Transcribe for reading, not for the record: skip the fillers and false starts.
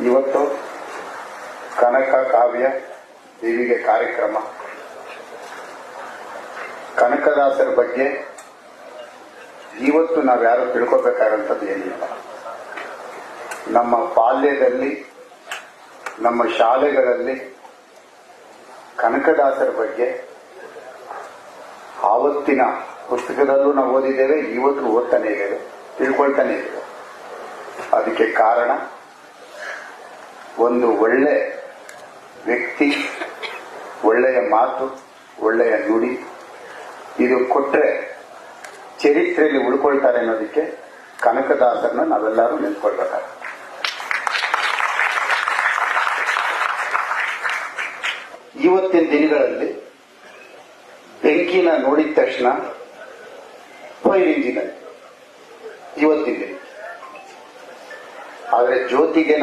ಇವತ್ತು ಕನಕ ಕಾವ್ಯ ದೇವಿಗೆ ಕಾರ್ಯಕ್ರಮ. ಕನಕದಾಸರ ಬಗ್ಗೆ ಇವತ್ತು ನಾವ್ಯಾರು ತಿಳ್ಕೋಬೇಕಾದಂಥದ್ದು ಏನಿಲ್ಲ. ನಮ್ಮ ಬಾಲ್ಯದಲ್ಲಿ ನಮ್ಮ ಶಾಲೆಗಳಲ್ಲಿ ಕನಕದಾಸರ ಬಗ್ಗೆ ಆವತ್ತಿನ ಪುಸ್ತಕದಲ್ಲೂ ನಾವು ಓದಿದ್ದೇವೆ, ಇವತ್ತು ಓದ್ತಾನೆ ಇದ್ದೇವೆ, ತಿಳ್ಕೊಳ್ತಾನೆ ಇದ್ದೇವೆ. ಅದಕ್ಕೆ ಕಾರಣ ಒಂದು ಒಳ್ಳೆ ವ್ಯಕ್ತಿ, ಒಳ್ಳೆಯ ಮಾತು, ಒಳ್ಳೆಯ ನುಡಿ, ಇದು ಕೊಟ್ಟರೆ ಚರಿತ್ರೆಯಲ್ಲಿ ಉಳ್ಕೊಳ್ತಾರೆ ಅನ್ನೋದಕ್ಕೆ ಕನಕದಾಸರನ್ನ ನಾವೆಲ್ಲರೂ ನೆನ್ಕೊಳ್ಬೇಕಾಗ. ಇವತ್ತಿನ ದಿನಗಳಲ್ಲಿ ಬೆಂಕಿನ ನೋಡಿದ ತಕ್ಷಣ ಫೈರ್ ಇಂಜಿನ್ ಇವತ್ತಿನ ದಿನ, ಆದರೆ ಜ್ಯೋತಿಗೆ